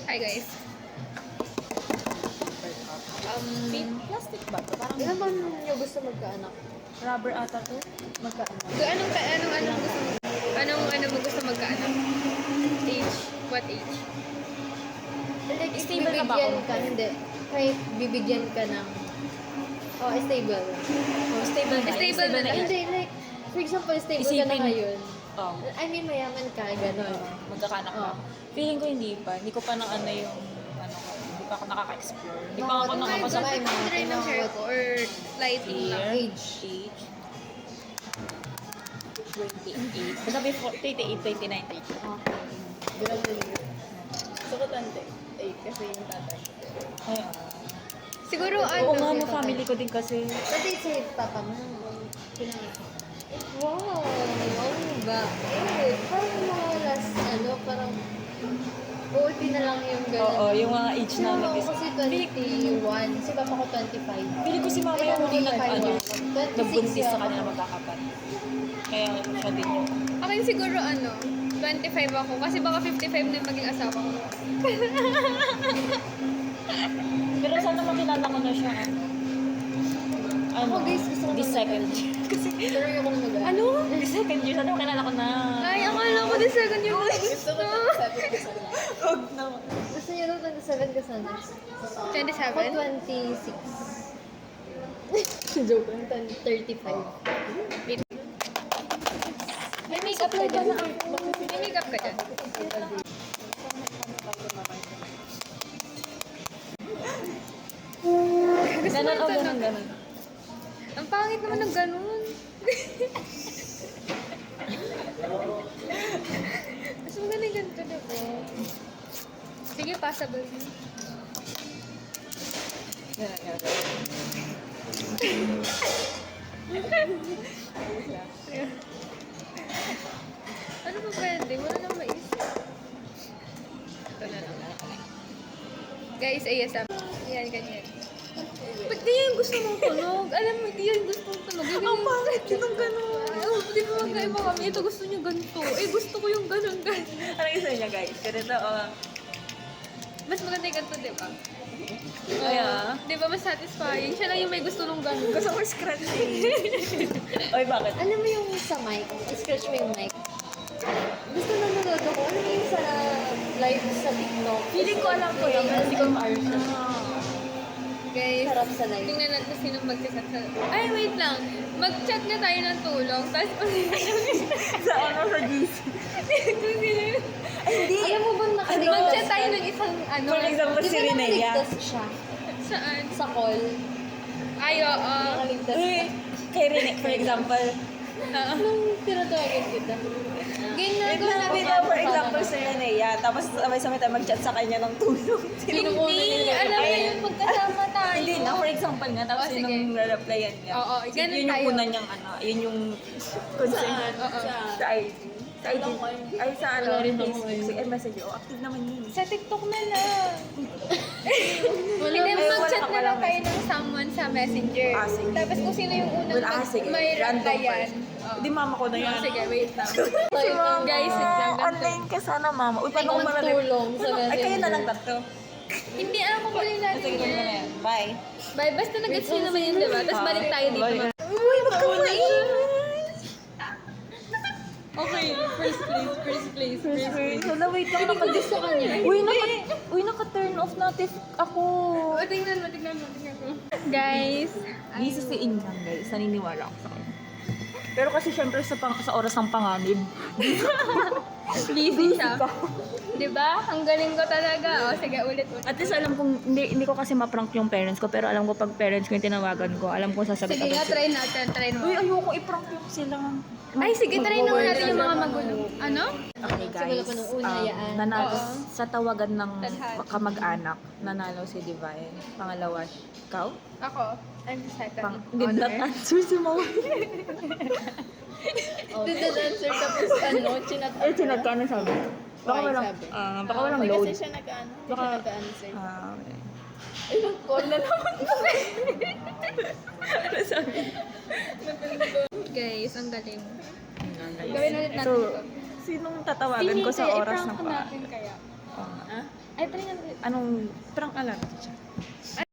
Hi guys. Plastic ba ito? Parang Ilan ba niyo gusto magkaanak? rubber ata to. Magkaanak. Anong mo gusto magkaanak? Age? What age? Like, if Stable na ba bibigyan ako? ka, hindi. Kahit bibigyan ka ng, stable. Oh, stable na. Stable na. Hindi, like, for example, stable ka na Isipin- ngayon. Oh. I mean, mayaman ka, gano'n. Magkakaanak ba? Oh. Feeling ko hindi pa. Hindi ko pa yung hindi pa ako nakaka-explore. Hindi pa ako Bakit? nakapasok. Bakit? Try ng hair ko or lighting lang. Age. 28. Basta before 28, 29, 30. Okay. Graduate. Gusto ko 28 kasi yung tatay. Ay, Siguro oo nga, no, family ko din kasi. Pati si papa mo. Wow! Ano ba? Parang mga last, parang OT na lang yung gano'n. Oo, yung mga age No, namin. ako kasi 21. Si papa ko 25. Feeling ko si mama Kaya yung hindi na kaya. 26 nagbuntis sa ako. kanila magkakapat. Kaya siya din yung... Akin siguro 25 ako. Kasi baka 55 na yung maging asawa ko. Pero sana makilala ko na siya. Ako guys, gusto ko This na second year. Kasi, Pero ayoko na mag-ano. Ano? this second year, sana makilala ko na. Ay, akala ko din second year Gusto ko 27 kasi na. Huwag na. Gusto niyo nung 27 ka sana? Ako 27? 26. Joke lang, 35. May makeup ka dyan. May makeup ka dyan. Ganon o ganon, ganon. Ang pangit naman ng ganun. Mas maganda yung ganito, diba? Sige, passable. Ganon, ganon. Ano ba pwede? Wala nang maisip. Ito na lang. Guys, ASM. Yan, ganyan. Ba't di yan gusto mong tunog? Alam mo, di yan gusto mong tunog. Ang pangit yung gano'n. Di ba magkaiba kami? Ito gusto niyo ganito. Eh, gusto ko yung gano'n. Ano gusto niya, guys? Ganito, Mas maganda yung ganito, di ba? Ay, Di ba mas satisfying? Siya lang yung may gusto nung gano'n. Gusto ko scratching. Oy, bakit? Alam mo yung sa mic, scratch mo yung mic. Gusto na nanonood ako. Ano yung sa live sa TikTok? Feeling ko alam ko yun, pero hindi ko ASMR siya. Guys, Sarap sa live. tingnan natin kung sino mag-chat sa... Ay, wait lang. Mag-chat nga tayo ng tulong. Tapos kung sino Sa ano, sa GC. kung sino Hindi. Alam mo ba nakaligtas? Mag-chat tayo ng isang ano. For example, Di si ba Rinea. nakaligtas siya Saan? sa call? Ay, oo. Nakaligtas Uy, ka. kay Rene, for example. Nung tinatawagan kita. Ginagawa namin. For example, si Renea. Tapos sabay-sabay tayo mag-chat sa kanya ng tulong. Hindi, alam mo yun, magkasama tayo. Hindi na, for example nga. Tapos Oh, yun sige. yung re-replyan niya. Oo, ganun yun yung tayo. una niyang yun yung concern. Oo. Sa IG. Sa IG. Ay, sa Wala rin ako Facebook. eh. Sa Messenger. Oh, active naman yun. Sa TikTok na lang. Wala. Hindi, wala mag-chat ka na palang lang tayo ng someone sa messenger. Ah, sige. Tapos kung sino yung unang Well, sige. may Random replyan. person. Di mama ko na yan. Sige, wait lang. Tayo na. Guys, wait lang. ganito. Online ka sana, mama. Uy, paano Ikaw ko marami? magtulong sa Ay, kayo na Messenger. lang tatlo. Hindi, ako muli natin Sige, ganun na yan. yan. Bye. Bye, basta nag-gets nyo naman yun, diba? Tapos balik tayo dito. Bye. Uy, wag ka Okay, first place. Wala, wait lang. Gusto ka niya. Uy, naka-turn off natin ako. O, tingnan mo. Guys, Busy si Ingang, guys. Naniniwala ako sa kanya. Pero kasi syempre sa oras ng panganib. busy siya. Diba? Ang galing ko talaga. O, sige, ulit. At least alam kong, hindi ko kasi ma-prank yung parents ko, pero alam ko pag parents ko yung tinawagan ko, alam ko sasagot Sige nga, agad sila. try natin. Try mo. Uy, ayoko i-prank yung sila. Ay, sige, try naman natin yung mga magulo. Ano? Okay Simula guys, pa nung una, yaan. nanalo Oo. sa tawagan ng Tadhana. kamag-anak, nanalo si Divine. Pangalawa, ikaw? Ako. I'm the second. Did not answer si Mama. Did that answer tapos chinat Eh, chinat ka, ano sabi? Baka Okay, walang, sabi. baka walang Kasi load. siya nag-ano. Hindi Baka- siya nag-answer. Okay. Ay, nag-call na naman. Ano sabi? Guys, ang galing. Guys. Gawin ulit natin So, ito. sinong tatawagan ko sa oras ng i-prank natin kaya. Oo nga. Ay, try nga Anong prank alarm siya?